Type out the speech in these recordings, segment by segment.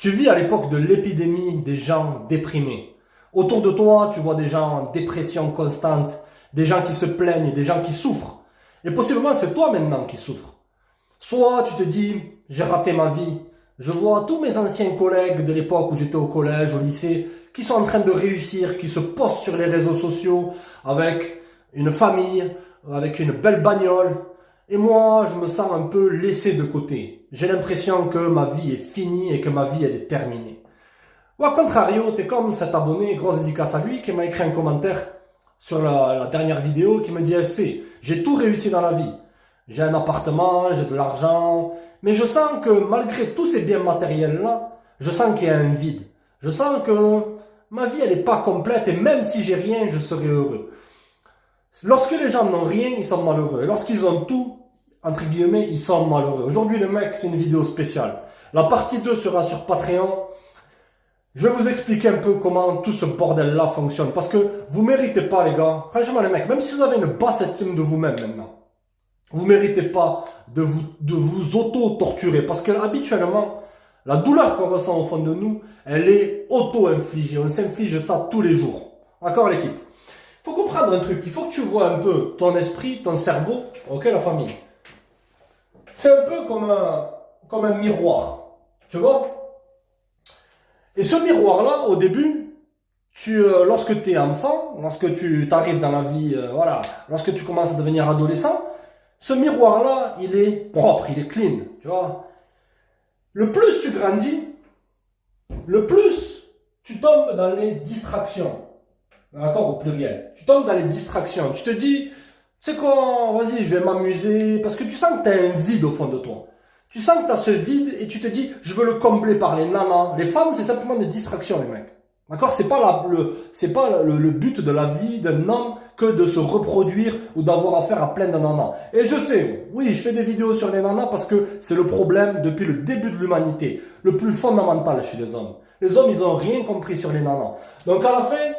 Tu vis à l'époque de l'épidémie des gens déprimés. Autour de toi, tu vois des gens en dépression constante, des gens qui se plaignent, des gens qui souffrent. Et possiblement, c'est toi maintenant qui souffres. Soit tu te dis, j'ai raté ma vie. Je vois tous mes anciens collègues de l'époque où j'étais au collège, au lycée, qui sont en train de réussir, qui se postent sur les réseaux sociaux avec une famille, avec une belle bagnole. Et moi, je me sens un peu laissé de côté. J'ai l'impression que ma vie est finie et que ma vie, elle est terminée. Ou à contrario, t'es comme cet abonné, grosse dédicace à lui, qui m'a écrit un commentaire sur la dernière vidéo, qui me dit, j'ai tout réussi dans la vie. J'ai un appartement, j'ai de l'argent, mais je sens que malgré tous ces biens matériels-là, je sens qu'il y a un vide. Je sens que ma vie, elle n'est pas complète et même si j'ai rien, je serai heureux. Lorsque les gens n'ont rien, ils sont malheureux. Et lorsqu'ils ont tout, entre guillemets, ils sont malheureux. Aujourd'hui, les mecs, c'est une vidéo spéciale. La partie 2 sera sur Patreon. Je vais vous expliquer un peu comment tout ce bordel-là fonctionne. Parce que vous méritez pas, les gars. Franchement, les mecs, même si vous avez une basse estime de vous-même maintenant, vous méritez pas de vous auto-torturer. Parce que habituellement, la douleur qu'on ressent au fond de nous, elle est auto-infligée. On s'inflige ça tous les jours. D'accord, l'équipe? Il faut comprendre un truc. Il faut que tu vois un peu ton esprit, ton cerveau. Ok, la famille? C'est un peu comme un miroir. Tu vois? Et ce miroir-là, au début, lorsque tu es enfant, lorsque tu arrives dans la vie, lorsque tu commences à devenir adolescent, ce miroir-là, il est propre, il est clean, tu vois. Le plus tu grandis, le plus tu tombes dans les distractions. D'accord, au pluriel. Tu tombes dans les distractions. Tu te dis, c'est quoi, vas-y, je vais m'amuser. Parce que tu sens que tu as un vide au fond de toi. Tu sens que tu as ce vide et tu te dis, je veux le combler par les nanas. Les femmes, c'est simplement des distractions, les mecs. D'accord? C'est pas le but de la vie d'un homme que de se reproduire ou d'avoir affaire à plein de nanas. Et je sais, oui, je fais des vidéos sur les nanas parce que c'est le problème depuis le début de l'humanité. Le plus fondamental chez les hommes. Les hommes, ils n'ont rien compris sur les nanas. Donc à la fin,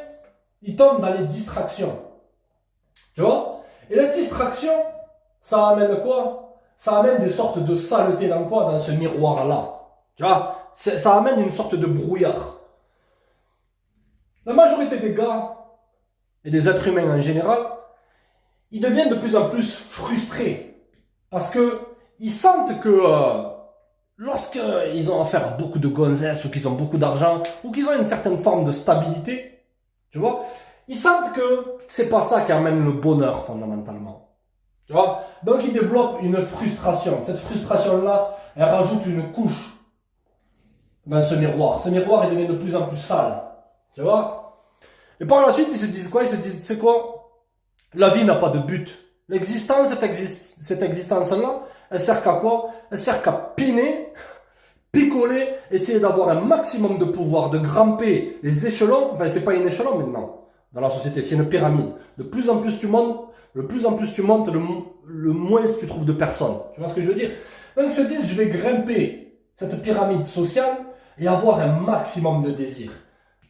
ils tombent dans les distractions. Tu vois? Et la distraction, ça amène quoi? Ça amène des sortes de saletés dans quoi? Dans ce miroir-là. Tu vois? Ça amène une sorte de brouillard. La majorité des gars, et des êtres humains en général, ils deviennent de plus en plus frustrés. Parce que ils sentent que lorsqu'ils ont affaire à beaucoup de gonzesses, ou qu'ils ont beaucoup d'argent, ou qu'ils ont une certaine forme de stabilité, tu vois, ils sentent que c'est pas ça qui amène le bonheur fondamentalement. Tu vois? Donc ils développent une frustration. Cette frustration-là, elle rajoute une couche dans ce miroir. Ce miroir, il devient de plus en plus sale. Tu vois? Et par la suite, ils se disent quoi? Ils se disent, c'est quoi? La vie n'a pas de but. L'existence, cette existence-là, elle sert qu'à quoi? Elle sert qu'à piner, picoler, essayer d'avoir un maximum de pouvoir, de grimper les échelons. Enfin, c'est pas un échelon maintenant dans la société, c'est une pyramide. De plus en plus tu montes, le moins tu trouves de personnes. Tu vois ce que je veux dire? Donc ils se disent, je vais grimper cette pyramide sociale et avoir un maximum de désirs.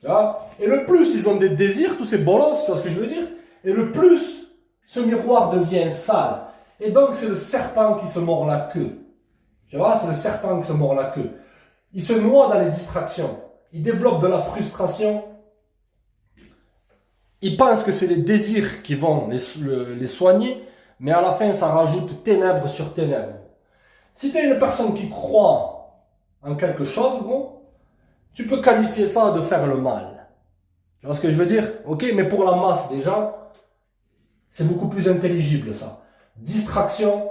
Tu vois? Et le plus ils ont des désirs, tous ces bolos, tu vois ce que je veux dire? Et le plus ce miroir devient sale. Et donc c'est le serpent qui se mord la queue. Tu vois? C'est le serpent qui se mord la queue. Il se noie dans les distractions. Il développe de la frustration. Ils pensent que c'est les désirs qui vont les soigner, mais à la fin, ça rajoute ténèbres sur ténèbres. Si tu es une personne qui croit en quelque chose, gros, tu peux qualifier ça de faire le mal. Tu vois ce que je veux dire? Ok, mais pour la masse des gens, c'est beaucoup plus intelligible ça. Distraction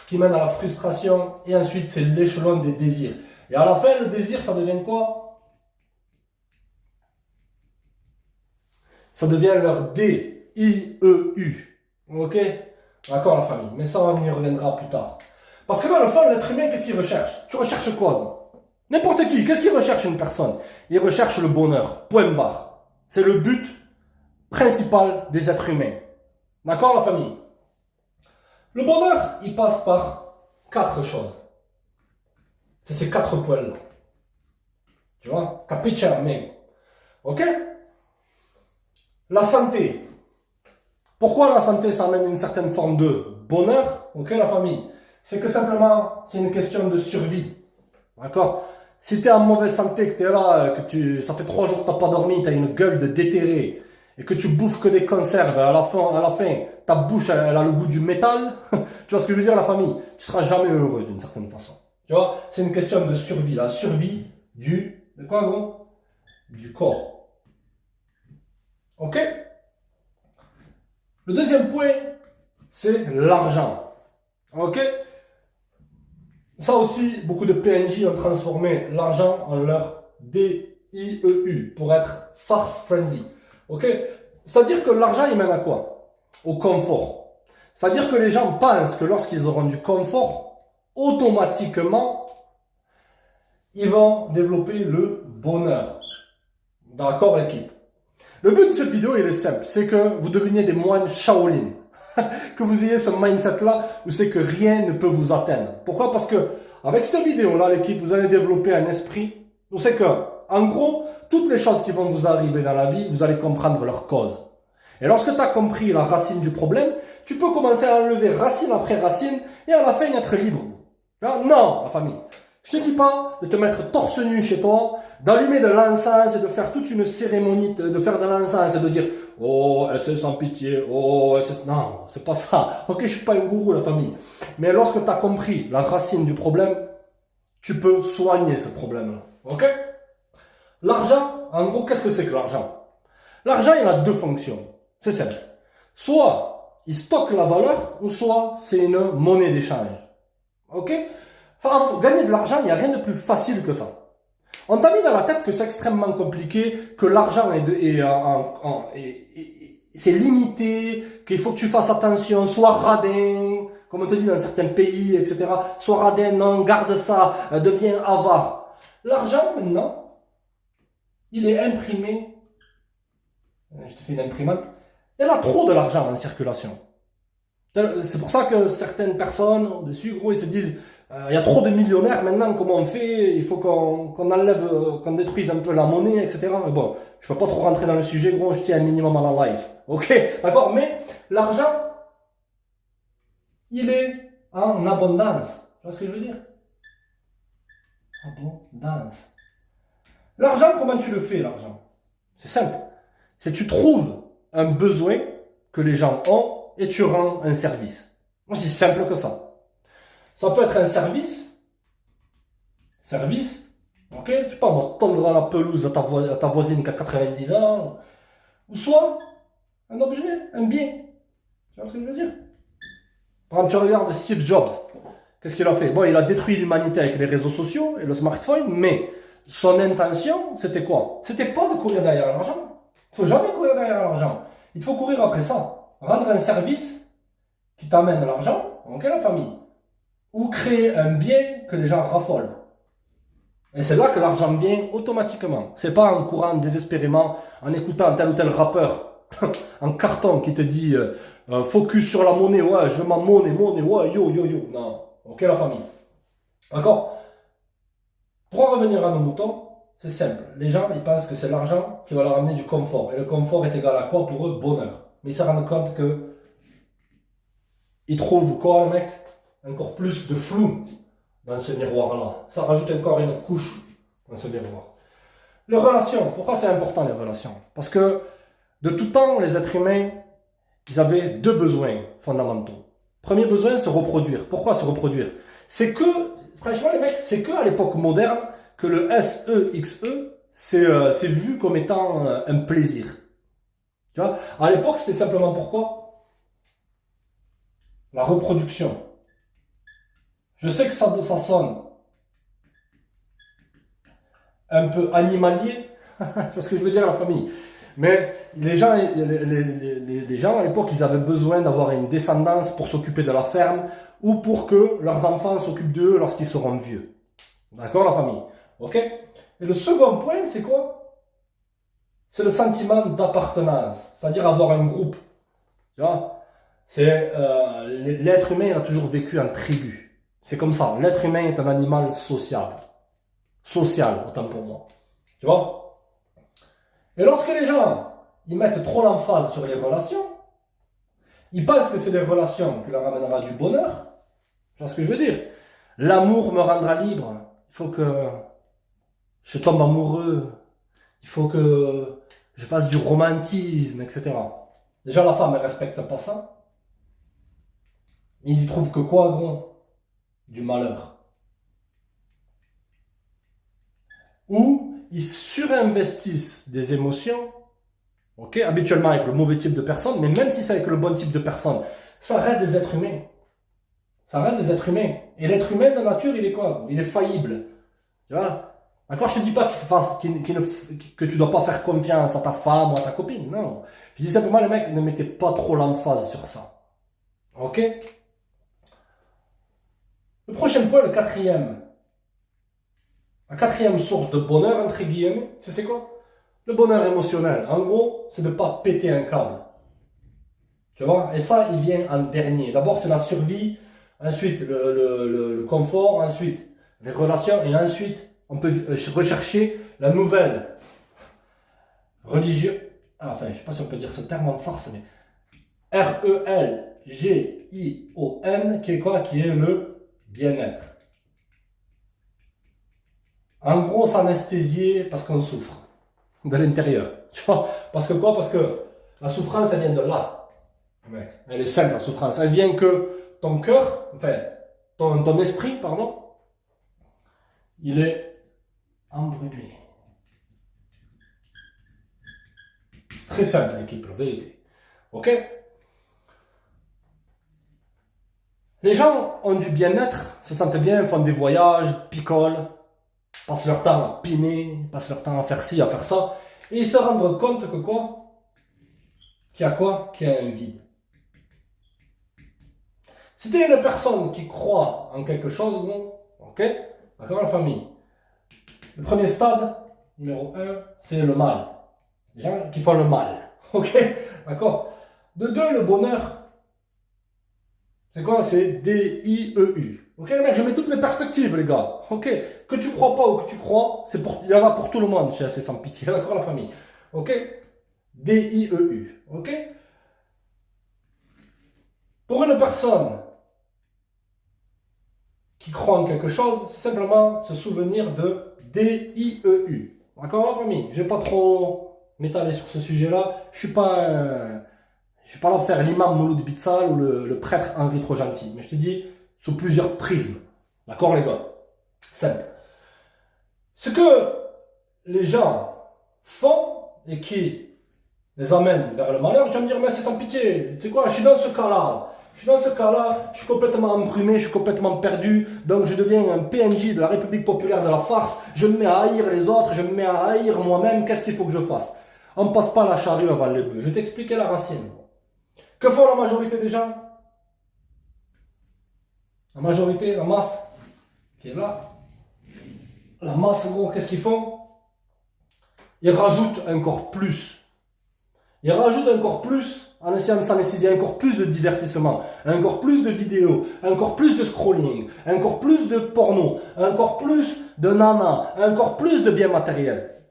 qui mène à la frustration, et ensuite c'est l'échelon des désirs. Et à la fin, le désir, ça devient quoi? Ça devient leur D-I-E-U. Ok? D'accord, la famille. Mais ça, on y reviendra plus tard. Parce que dans le fond, l'être humain, qu'est-ce qu'il recherche? Tu recherches quoi? N'importe qui. Qu'est-ce qu'il recherche une personne? Il recherche le bonheur. Point barre. C'est le but principal des êtres humains. D'accord, la famille? Le bonheur, il passe par 4 choses. C'est ces 4 points-là. Tu vois? Capisce, mais. Ok? La santé. Pourquoi la santé, ça amène une certaine forme de bonheur? Ok, la famille? C'est que simplement, c'est une question de survie. D'accord? Si tu es en mauvaise santé, que tu es là, ça fait 3 jours que tu n'as pas dormi, tu as une gueule de déterré, et que tu bouffes que des conserves, à la fin, ta bouche, elle a le goût du métal, tu vois ce que je veux dire, la famille? Tu seras jamais heureux d'une certaine façon. Tu vois, c'est une question de survie, la survie de quoi, gros? Du corps. Ok? Le deuxième point, c'est l'argent. Ok? Ça aussi, beaucoup de PNJ ont transformé l'argent en leur DIEU pour être farce friendly. Ok? C'est-à-dire que l'argent, il mène à quoi? Au confort. C'est-à-dire que les gens pensent que lorsqu'ils auront du confort, automatiquement, ils vont développer le bonheur. D'accord, l'équipe? Le but de cette vidéo, il est simple. C'est que vous deveniez des moines Shaolin. Que vous ayez ce mindset-là où c'est que rien ne peut vous atteindre. Pourquoi? Parce que avec cette vidéo-là, l'équipe, vous allez développer un esprit où c'est que, en gros, toutes les choses qui vont vous arriver dans la vie, vous allez comprendre leur cause. Et lorsque tu as compris la racine du problème, tu peux commencer à enlever racine après racine et à la fin être libre. Non, la famille. Je te dis pas de te mettre torse nu chez toi, d'allumer de l'encens et de faire toute une cérémonie, de faire de l'encens et de dire « Oh, SS sans pitié, oh, SS... » Non, c'est pas ça. Ok, je suis pas un gourou, la famille. Mais lorsque tu as compris la racine du problème, tu peux soigner ce problème-là. Ok? L'argent, en gros, qu'est-ce que c'est que l'argent? L'argent, il a deux fonctions. C'est simple. Soit il stocke la valeur, ou soit c'est une monnaie d'échange. Ok? Enfin, gagner de l'argent, il n'y a rien de plus facile que ça. On t'a mis dans la tête que c'est extrêmement compliqué, que l'argent c'est limité, qu'il faut que tu fasses attention, sois radin, comme on te dit dans certains pays, etc. Sois radin, non, garde ça, deviens avare. L'argent, maintenant, il est imprimé. Je te fais une imprimante. Il y en a trop de l'argent en circulation. C'est pour ça que certaines personnes dessus, gros, ils se disent il y a trop de millionnaires maintenant, comment on fait? Il faut qu'on enlève, qu'on détruise un peu la monnaie, etc. Mais bon, je ne vais pas trop rentrer dans le sujet, gros, je tiens un minimum à la life. Ok, d'accord? Mais l'argent, il est en abondance. Tu vois ce que je veux dire? Abondance. L'argent, comment tu le fais, l'argent? C'est simple. C'est tu trouves un besoin que les gens ont et tu rends un service. C'est simple que ça. Ça peut être un service, ok, je sais pas, on va tondre la pelouse à ta voisine qui a 90 ans, ou soit un objet, un bien. Tu vois ce que je veux dire? Par exemple, tu regardes Steve Jobs, qu'est-ce qu'il a fait? Bon, il a détruit l'humanité avec les réseaux sociaux et le smartphone, mais son intention, c'était quoi? C'était pas de courir derrière l'argent. Il ne faut jamais courir derrière l'argent. Il faut courir après ça. Rendre un service qui t'amène l'argent, ok, la famille, ou créer un bien que les gens raffolent. Et c'est là que l'argent vient automatiquement. C'est pas en courant désespérément, en écoutant tel ou tel rappeur en carton qui te dit focus sur la monnaie, ouais, je veux ma monnaie, ouais, yo. Non, ok, la famille. D'accord? Pour en revenir à nos moutons, c'est simple. Les gens, ils pensent que c'est l'argent qui va leur amener du confort. Et le confort est égal à quoi pour eux? Bonheur. Mais ils se rendent compte que ils trouvent quoi, le mec? Encore plus de flou dans ce miroir-là. Ça rajoute encore une couche dans ce miroir. Les relations. Pourquoi c'est important, les relations? Parce que de tout temps, les êtres humains, ils avaient deux besoins fondamentaux. Premier besoin, se reproduire. Pourquoi se reproduire? C'est que, franchement, les mecs, c'est que à l'époque moderne que le SEXE, c'est vu comme étant un plaisir. Tu vois? À l'époque, c'était simplement pourquoi? La reproduction. Je sais que ça sonne un peu animalier, tu vois ce que je veux dire, la famille. Mais les gens à l'époque, ils avaient besoin d'avoir une descendance pour s'occuper de la ferme ou pour que leurs enfants s'occupent d'eux lorsqu'ils seront vieux. D'accord, la famille? Ok? Et le second point, c'est quoi? C'est le sentiment d'appartenance, c'est-à-dire avoir un groupe. Tu vois? C'est l'être humain a toujours vécu en tribu. C'est comme ça. L'être humain est un animal sociable. Social, autant pour moi. Tu vois? Et lorsque les gens ils mettent trop l'emphase sur les relations, ils pensent que c'est les relations qui leur amènera du bonheur. Tu vois ce que je veux dire? L'amour me rendra libre. Il faut que je tombe amoureux, il faut que je fasse du romantisme, etc. Déjà, la femme, elle respecte pas ça. Ils y trouvent que quoi, gros? Du malheur. Ou ils surinvestissent des émotions, ok, habituellement avec le mauvais type de personne, mais même si c'est avec le bon type de personne, ça reste des êtres humains. Ça reste des êtres humains. Et l'être humain de nature, il est quoi? Il est faillible. Tu vois? D'accord, je te dis pas que tu dois pas faire confiance à ta femme ou à ta copine. Non. Je dis simplement, les mecs, ne mettez pas trop l'emphase sur ça. Ok? Le prochain point, le quatrième. La quatrième source de bonheur, entre guillemets, c'est quoi? Le bonheur émotionnel. En gros, c'est de ne pas péter un câble. Tu vois? Et ça, il vient en dernier. D'abord, c'est la survie. Ensuite, le confort. Ensuite, les relations. Et ensuite, on peut rechercher la nouvelle religion. Ah, enfin, je ne sais pas si on peut dire ce terme en farce, mais RELGION, qui est quoi? Qui est le bien-être. En gros, s'anesthésier parce qu'on souffre de l'intérieur. Tu vois? Parce que quoi? Parce que la souffrance, elle vient de là. Ouais. Elle est simple, la souffrance. Elle vient que ton cœur, enfin, ton esprit, pardon, il est embrumé. C'est très simple, l'équipe, la vérité. Ok? Les gens ont du bien-être, se sentent bien, font des voyages, picolent, passent leur temps à piner, passent leur temps à faire ci, à faire ça, et ils se rendent compte que quoi? Qu'il y a quoi? Qu'il y a un vide. Si tu es une personne qui croit en quelque chose, bon, ok? D'accord, la famille. Le premier stade, numéro 1, c'est le mal. Les gens qui font le mal. Ok? D'accord? De 2, le bonheur. C'est quoi? C'est D-I-E-U. Ok, les mecs, je mets toutes les perspectives, les gars. Ok? Que tu crois pas ou que tu crois, il y en a pour tout le monde chez AC Sans Pitié. D'accord, la famille? Ok? D-I-E-U. Ok? Pour une personne qui croit en quelque chose, c'est simplement se souvenir de D-I-E-U. D'accord, la famille? Je vais pas trop m'étaler sur ce sujet-là. Je suis pas là pour faire l'imam Mouloud Bitsal ou le prêtre Henri Trop Gentil. Mais je te dis, sous plusieurs prismes. D'accord, les gars? Simple. Ce que les gens font et qui les amène vers le malheur, tu vas me dire, mais c'est sans pitié. Tu sais quoi, je suis dans ce cas-là. Je suis complètement embrumé, je suis complètement perdu, donc je deviens un PNJ de la République populaire de la farce, je me mets à haïr les autres, je me mets à haïr moi-même, qu'est-ce qu'il faut que je fasse? On ne passe pas la charrue avant les bœufs. Je vais t'expliquer la racine. Que font la majorité des gens? La majorité, la masse, qui est là. La masse, gros, qu'est-ce qu'ils font? Ils rajoutent encore plus. Ils rajoutent encore plus en essayant de s'anesthésier, encore plus de divertissement, encore plus de vidéos, encore plus de scrolling, encore plus de porno, encore plus de nana, encore plus de biens matériels.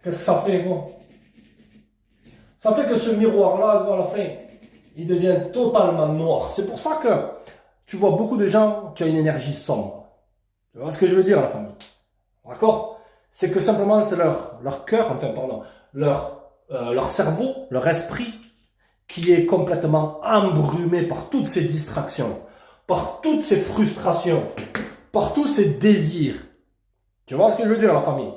Qu'est-ce que ça fait, gros? Ça fait que ce miroir-là, gros, à la fin, il devient totalement noir. C'est pour ça que tu vois beaucoup de gens qui ont une énergie sombre. Tu vois ce que je veux dire, la famille? D'accord? C'est que simplement, c'est leur cœur, enfin, pardon, leur cerveau, leur esprit, qui est complètement embrumé par toutes ces distractions, par toutes ces frustrations, par tous ces désirs. Tu vois ce que je veux dire, la famille?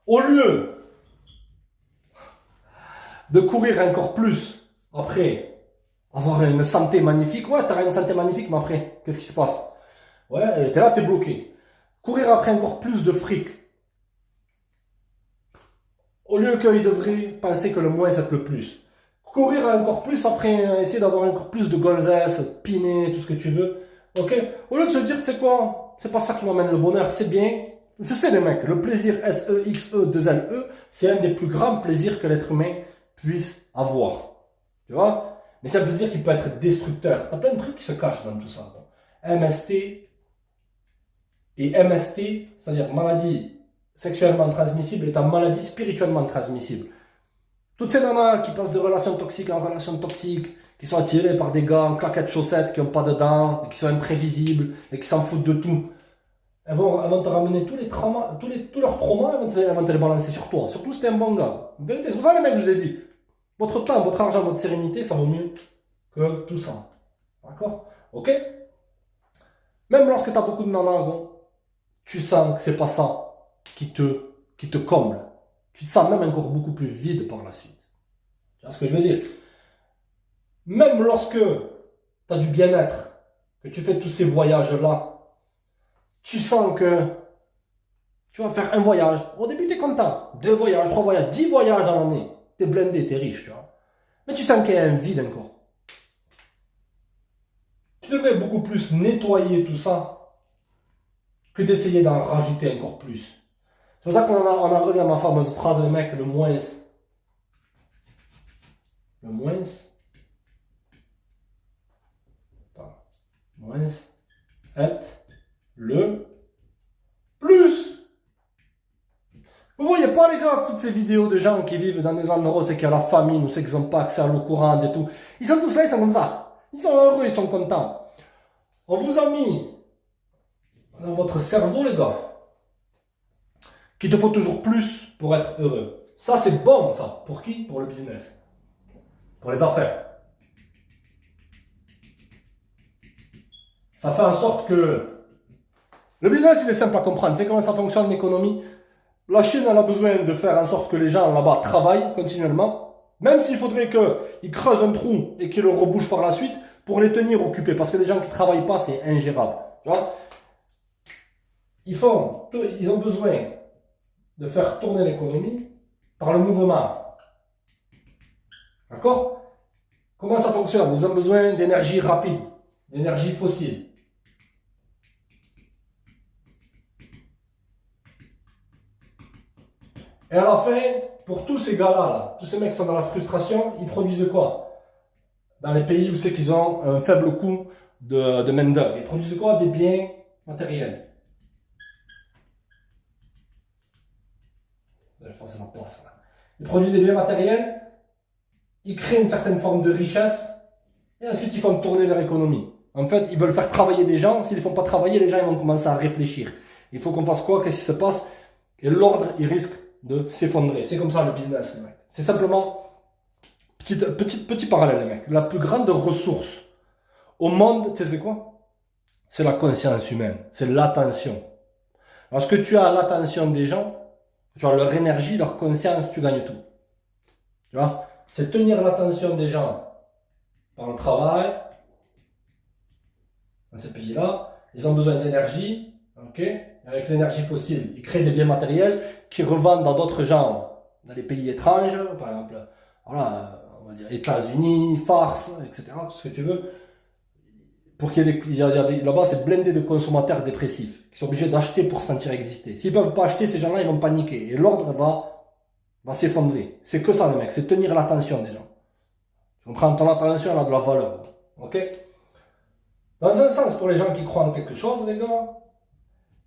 Au lieu de courir encore plus après avoir une santé magnifique, ouais, t'auras une santé magnifique, mais après, qu'est-ce qui se passe? Ouais, t'es là, t'es bloqué. Courir après encore plus de fric. Au lieu qu'ils devraient penser que le moins c'est le plus. Courir encore plus après, essayer d'avoir encore plus de gonzesses, piner, tout ce que tu veux. Ok? Au lieu de se dire, tu sais quoi? C'est pas ça qui m'amène le bonheur, c'est bien. Je sais les mecs, le plaisir S-E-X-E-2-L-E, c'est un des plus grands plaisirs que l'être humain puisse avoir. Tu vois? Mais c'est un plaisir qui peut être destructeur. T'as plein de trucs qui se cachent dans tout ça. MST et MST, c'est-à-dire maladie sexuellement transmissible, est en maladie spirituellement transmissible. Toutes ces nanas qui passent de relations toxiques en relations toxiques, qui sont attirées par des gars en claquettes chaussettes qui n'ont pas de dents, et qui sont imprévisibles, et qui s'en foutent de tout. elles vont te ramener tous les traumas, tous leurs traumas, elles vont te les balancer sur toi. Surtout si t'es un bon gars. En vérité, c'est pour ça les mecs, je vous ai dit, votre temps, votre argent, votre sérénité, ça vaut mieux que tout ça. D'accord? Ok? Même lorsque tu as beaucoup de nanas, gros, tu sens que c'est pas ça qui te comble. Tu te sens même encore beaucoup plus vide par la suite. Tu vois ce que je veux dire? Même lorsque tu as du bien-être, que tu fais tous ces voyages-là, tu sens que tu vas faire un voyage. Au début, tu es content. 2 voyages, 3 voyages, 10 voyages à l'année. Tu es blindé, tu es riche, tu vois. Mais tu sens qu'il y a un vide encore. Tu devrais beaucoup plus nettoyer tout ça que d'essayer d'en rajouter encore plus. C'est pour ça qu'on en revient à ma fameuse phrase, les mecs, le moins. Le moins. Attends. Moins est le plus. Vous voyez pas les gars, toutes ces vidéos de gens qui vivent dans des endroits où c'est qu'il y a la famine, ou c'est qu'ils n'ont pas accès à l'eau courante et tout. Ils sont tous là, ils sont comme ça. Ils sont heureux, ils sont contents. On vous a mis dans votre cerveau, les gars, qu'il te faut toujours plus pour être heureux. Ça, c'est bon, ça. Pour qui? Pour le business. Pour les affaires. Ça fait en sorte que le business, il est simple à comprendre. C'est comment ça fonctionne l'économie. La Chine, elle a besoin de faire en sorte que les gens là-bas travaillent continuellement. Même s'il faudrait qu'ils creusent un trou et qu'ils le rebouchent par la suite pour les tenir occupés. Parce que les gens qui ne travaillent pas, c'est ingérable. Tu vois? Ils ont besoin de faire tourner l'économie par le mouvement. D'accord? Comment ça fonctionne? Ils ont besoin d'énergie rapide, d'énergie fossile. Et à la fin, pour tous ces gars-là, là, tous ces mecs qui sont dans la frustration, ils produisent quoi? Dans les pays où c'est qu'ils ont un faible coût de main-d'œuvre. Ils produisent quoi? Des biens matériels. Ils produisent des biens matériels, ils créent une certaine forme de richesse, et ensuite ils font tourner leur économie. En fait, ils veulent faire travailler des gens. S'ils ne font pas travailler, les gens ils vont commencer à réfléchir. Il faut qu'on fasse quoi? Qu'est-ce qui se passe? Et l'ordre, il risque de s'effondrer. C'est comme ça le business, les mecs. C'est simplement, petit parallèle, les mecs. La plus grande ressource au monde, tu sais c'est quoi? C'est la conscience humaine. C'est l'attention. Lorsque tu as l'attention des gens, tu as leur énergie, leur conscience, tu gagnes tout. Tu vois? C'est tenir l'attention des gens par le travail. Dans ces pays-là, ils ont besoin d'énergie. Ok? Avec l'énergie fossile, ils créent des biens matériels qui revendent à d'autres gens dans les pays étranges, par exemple, voilà, on va dire États-Unis, farce, etc., tout ce que tu veux. Pour qu'il y ait des, là-bas, c'est blindé de consommateurs dépressifs qui sont obligés d'acheter pour se sentir exister. S'ils ne peuvent pas acheter, ces gens-là, ils vont paniquer et l'ordre va s'effondrer. C'est que ça, les mecs, c'est tenir l'attention des gens. Tu comprends? Ton attention, elle a de la valeur. Ok? Dans un sens, pour les gens qui croient en quelque chose, les gars,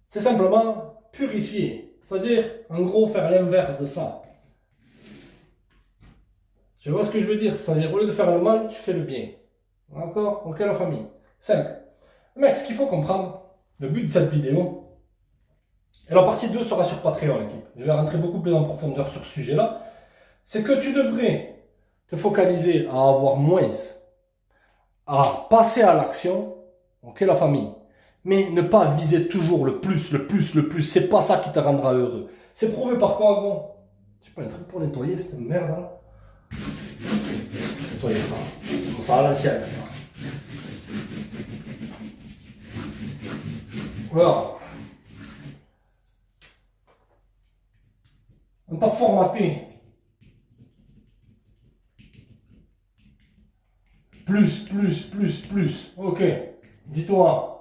c'est simplement purifier. C'est-à-dire, en gros, faire l'inverse de ça. Tu vois ce que je veux dire? C'est-à-dire, au lieu de faire le mal, tu fais le bien. D'accord? Ok, la famille. Simple. Mec, ce qu'il faut comprendre, le but de cette vidéo, et la partie 2 sera sur Patreon, l'équipe. Je vais rentrer beaucoup plus en profondeur sur ce sujet-là. C'est que tu devrais te focaliser à avoir moins, à passer à l'action. Ok, la famille. Mais ne pas viser toujours le plus, le plus, le plus. C'est pas ça qui te rendra heureux. C'est prouvé par quoi, gros? Je sais pas, un truc pour nettoyer cette merde là. Nettoyer ça. Comme ça à l'ancienne. Voilà. On t'a formaté. Plus, plus, plus, plus. Ok. Dis-toi.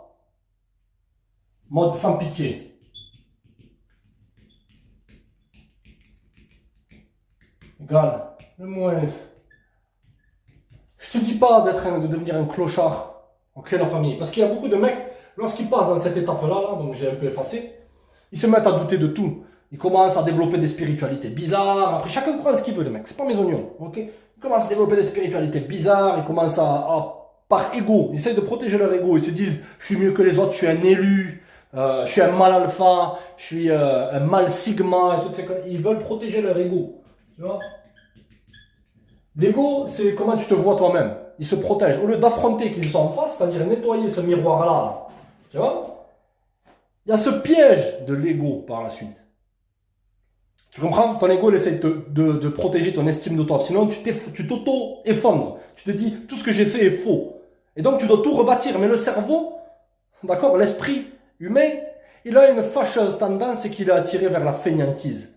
Mode sans pitié. Égal. Le moins. Je te dis pas de devenir un clochard. Ok, la famille. Parce qu'il y a beaucoup de mecs, lorsqu'ils passent dans cette étape-là, là, donc j'ai un peu effacé, ils se mettent à douter de tout. Ils commencent à développer des spiritualités bizarres. Après, chacun croit ce qu'il veut, les mecs. C'est pas mes oignons. Ok? Ils commencent à développer des spiritualités bizarres. Ils commencent par ego. Ils essayent de protéger leur ego. Ils se disent, je suis mieux que les autres, je suis un élu. je suis un mâle alpha, je suis un mâle sigma, et toutes ces conneries. Ils veulent protéger leur ego. Tu vois? L'ego, c'est comment tu te vois toi-même. Ils se protègent. Au lieu d'affronter qu'ils sont en face, c'est-à-dire nettoyer ce miroir-là, tu vois? Il y a ce piège de l'ego par la suite. Tu comprends? Ton ego, il essaie de protéger ton estime de toi. Sinon, tu t'auto-effondres. Tu te dis, tout ce que j'ai fait est faux. Et donc, tu dois tout rebâtir. Mais le cerveau, d'accord, l'esprit humain, il a une fâcheuse tendance, c'est qu'il est attiré vers la fainéantise.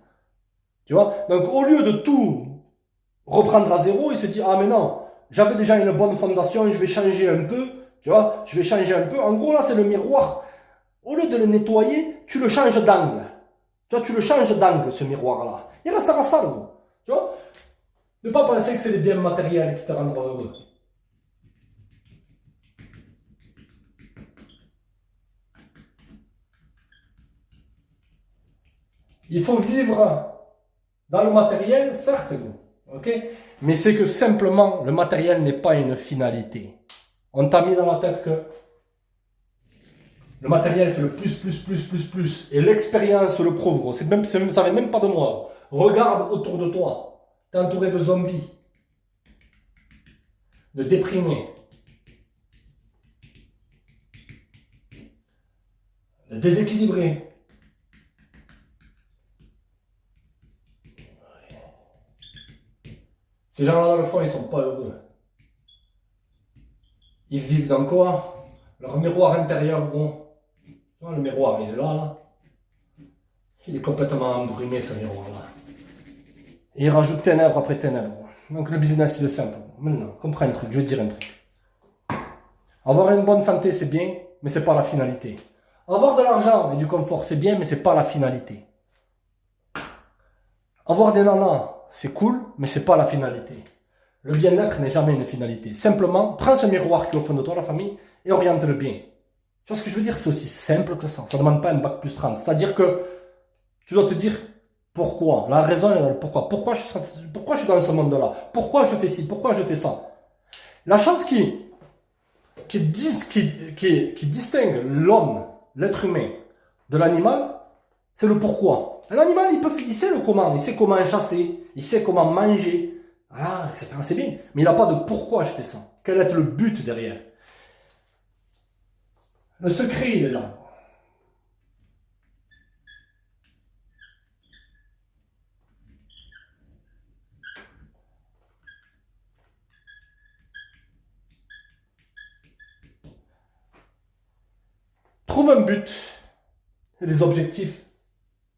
Tu vois? Donc, au lieu de tout reprendre à zéro, il se dit, ah mais non, j'avais déjà une bonne fondation, je vais changer un peu. Tu vois? Je vais changer un peu. En gros, là, c'est le miroir. Au lieu de le nettoyer, tu le changes d'angle. Tu vois, tu le changes d'angle, ce miroir-là. Il restera sale, gros. Tu vois? Ne pas penser que c'est les biens matériels qui te rendront heureux. Il faut vivre dans le matériel, certes, ok? Mais c'est que simplement, le matériel n'est pas une finalité. On t'a mis dans la tête que le matériel, c'est le plus. Et l'expérience le prouve, gros. Ça vient même pas de moi. Regarde autour de toi. Tu es entouré de zombies, de déprimés, de déséquilibrés. Ces gens-là, dans le fond, ils sont pas heureux. Ils vivent dans quoi? Leur miroir intérieur, gros. Le miroir, il est là. Il est complètement embrumé, ce miroir-là. Et il rajoute ténèbres après ténèbres. Donc le business, il est simple. Maintenant, comprends un truc, je vais te dire un truc. Avoir une bonne santé, c'est bien, mais c'est pas la finalité. Avoir de l'argent et du confort, c'est bien, mais c'est pas la finalité. Avoir des nanas, c'est cool, mais c'est pas la finalité. Le bien-être n'est jamais une finalité. Simplement, prends ce miroir qui est au fond de toi, la famille, et oriente-le bien. Tu vois ce que je veux dire? C'est aussi simple que ça. Ça ne demande pas un bac plus 30. C'est-à-dire que tu dois te dire pourquoi. La raison est dans le pourquoi. Pourquoi je suis dans ce monde-là? Pourquoi je fais ci? Pourquoi je fais ça? La chose qui distingue l'homme, l'être humain, de l'animal, c'est le pourquoi. Un animal, il sait le comment. Il sait comment chasser. Il sait comment manger. Voilà, etc. C'est bien. Mais il n'a pas de pourquoi je fais ça. Quel est le but derrière? Le secret, il est là. Trouve un but et des objectifs.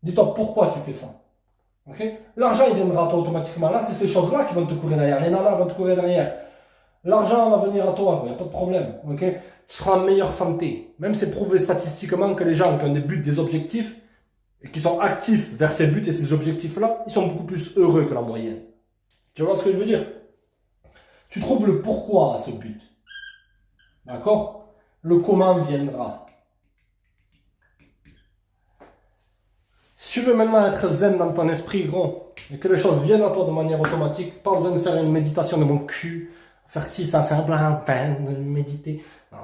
Dis-toi pourquoi tu fais ça. Okay? L'argent, il viendra à toi automatiquement. Là, c'est ces choses-là qui vont te courir derrière. Les nanas vont te courir derrière. L'argent va venir à toi, il n'y a pas de problème. Okay? Tu seras en meilleure santé. Même c'est prouvé statistiquement que les gens qui ont des buts, des objectifs, et qui sont actifs vers ces buts et ces objectifs-là, ils sont beaucoup plus heureux que la moyenne. Tu vois ce que je veux dire? Tu trouves le pourquoi à ce but. D'accord? Le comment viendra. Si tu veux maintenant être zen dans ton esprit, gros, et que les choses viennent à toi de manière automatique, pas besoin de faire une méditation de mon cul, faire ci, ça, c'est un plein peine de méditer. Non.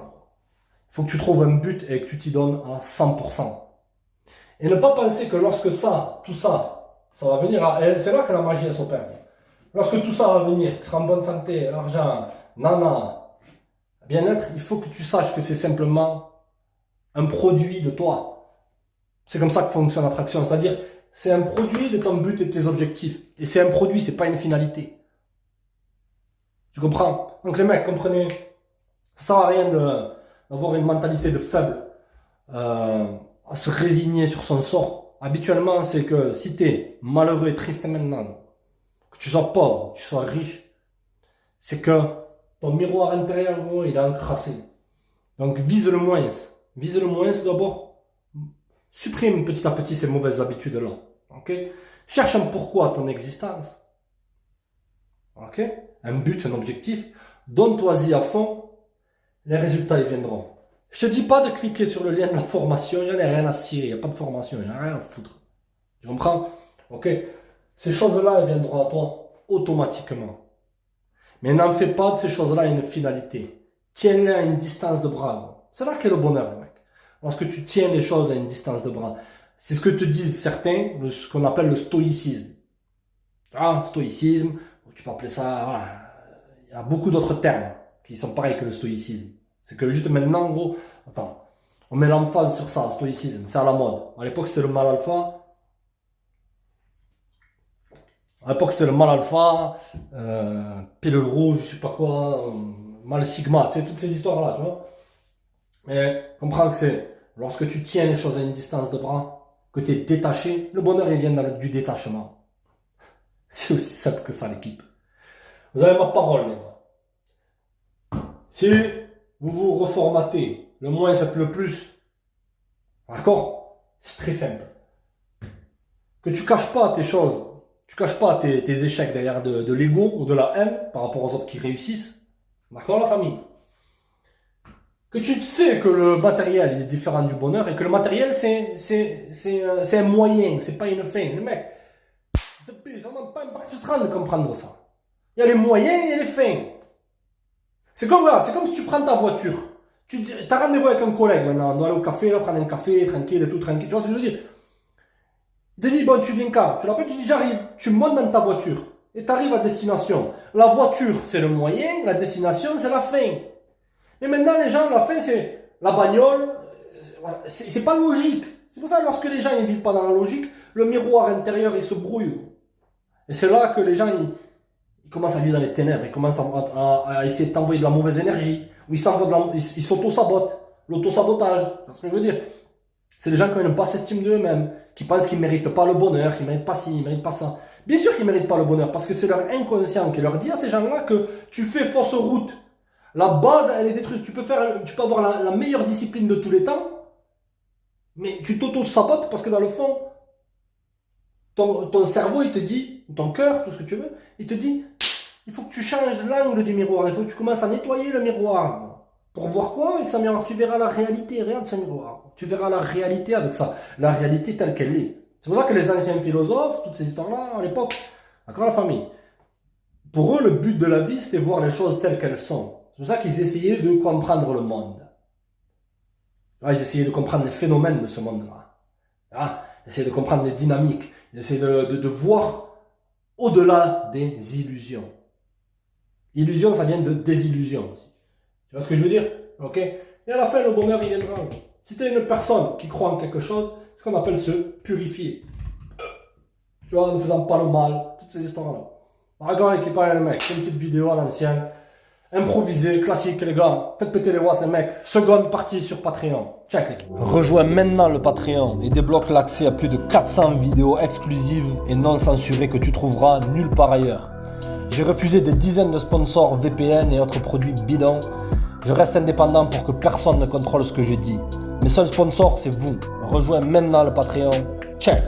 Il faut que tu trouves un but et que tu t'y donnes à 100%. Et ne pas penser que lorsque tout ça va venir, c'est là que la magie s'opère. Lorsque tout ça va venir, tu seras en bonne santé, l'argent, nana, bien-être, il faut que tu saches que c'est simplement un produit de toi. C'est comme ça que fonctionne l'attraction. C'est-à-dire, c'est un produit de ton but et de tes objectifs. Et c'est un produit, c'est pas une finalité. Tu comprends? Donc les mecs, comprenez, ça sert à rien d'avoir une mentalité de faible, à se résigner sur son sort. Habituellement, c'est que si tu es malheureux et triste maintenant, que tu sois pauvre, que tu sois riche, c'est que ton miroir intérieur, gros, il est encrassé. Donc vise le moins. Vise le moins d'abord. Supprime petit à petit ces mauvaises habitudes-là. Okay? Cherche un pourquoi à ton existence. Okay? Un but, un objectif. Donne-toi-y à fond. Les résultats, ils viendront. Je te dis pas de cliquer sur le lien de la formation. Il n'y a rien à cirer. Il n'y a pas de formation. Il n'y a rien à foutre. Tu comprends? Ok? Ces choses-là, elles viendront à toi automatiquement. Mais n'en fais pas de ces choses-là une finalité. Tiens-les à une distance de bras. C'est là qu'est le bonheur, mec. lorsque tu tiens les choses à une distance de bras. C'est ce que te disent certains, ce qu'on appelle le stoïcisme. Ah, stoïcisme, tu peux appeler ça, voilà. Il y a beaucoup d'autres termes qui sont pareils que le stoïcisme. C'est que juste maintenant, en gros, attends, on met l'emphase sur ça, stoïcisme, c'est à la mode. À l'époque, c'était le mal alpha. À l'époque, c'était le mal alpha, pilule rouge, je sais pas quoi, mal sigma, tu sais, toutes ces histoires-là, tu vois. Mais comprends que c'est lorsque tu tiens les choses à une distance de bras, que tu es détaché, le bonheur il vient du détachement. C'est aussi simple que ça, l'équipe. Vous avez ma parole, les gars. Si vous vous reformatez, le moins c'est le plus, d'accord? C'est très simple. Que tu caches pas tes choses, tu caches pas tes échecs derrière de l'ego ou de la haine par rapport aux autres qui réussissent. D'accord, la famille? Que tu sais que le matériel est différent du bonheur et que le matériel c'est un moyen, c'est pas une fin. Le mec, ça demande pas un bac de comprendre ça. Il y a les moyens et les fins. C'est comme si tu prends ta voiture. Tu as rendez-vous avec un collègue maintenant, on doit aller au café, là, prendre un café, tranquille et tout, tranquille. Tu vois ce que je veux dire? Il te dit, bon, tu viens quand? Tu l'appelles, tu dis, j'arrive. Tu montes dans ta voiture et tu arrives à destination. La voiture, c'est le moyen, la destination, c'est la fin. Mais maintenant, les gens, la fin, c'est la bagnole. Voilà. C'est pas logique. C'est pour ça que lorsque les gens ne vivent pas dans la logique, le miroir intérieur, il se brouille. Et c'est là que les gens, ils commencent à vivre dans les ténèbres. Ils commencent à essayer de t'envoyer de la mauvaise énergie. Ou ils s'auto-sabotent. L'auto-sabotage. C'est ce que je veux dire. C'est les gens qui n'ont pas s'estime d'eux-mêmes, qui pensent qu'ils ne méritent pas le bonheur, qu'ils ne méritent pas ci, ils ne méritent pas ça. Bien sûr qu'ils ne méritent pas le bonheur, parce que c'est leur inconscient qui leur dit à ces gens-là que tu fais fausse route. La base, elle est détruite. Tu peux avoir la meilleure discipline de tous les temps, mais tu t'auto-sabotes parce que dans le fond, ton cerveau, il te dit, ton cœur, tout ce que tu veux, il te dit, il faut que tu changes l'angle du miroir, il faut que tu commences à nettoyer le miroir. Pour voir quoi avec ça miroir? Tu verras la réalité, regarde ce miroir. Tu verras la réalité avec ça, la réalité telle qu'elle est. C'est pour ça que les anciens philosophes, toutes ces histoires-là, à l'époque, d'accord, la famille, pour eux, le but de la vie, c'était voir les choses telles qu'elles sont. C'est pour ça qu'ils essayaient de comprendre le monde. Ils essayaient de comprendre les phénomènes de ce monde-là. Ils essayaient de comprendre les dynamiques. Ils essayaient de voir au-delà des illusions. Illusion, ça vient de désillusion aussi. Tu vois ce que je veux dire? Ok? Et à la fin, le bonheur, il viendra. Si tu es une personne qui croit en quelque chose, c'est ce qu'on appelle se purifier. Tu vois, en ne faisant pas le mal, toutes ces histoires-là. D'accord, l'équipe, le mec, c'est une petite vidéo à l'ancienne. Improvisé, classique les gars, faites péter les watts les mecs, seconde partie sur Patreon, check l'équipe. Rejoins maintenant le Patreon et débloque l'accès à plus de 400 vidéos exclusives et non censurées que tu trouveras nulle part ailleurs. J'ai refusé des dizaines de sponsors VPN et autres produits bidons. Je reste indépendant pour que personne ne contrôle ce que je dis. Mes seuls sponsors c'est vous, rejoins maintenant le Patreon, check.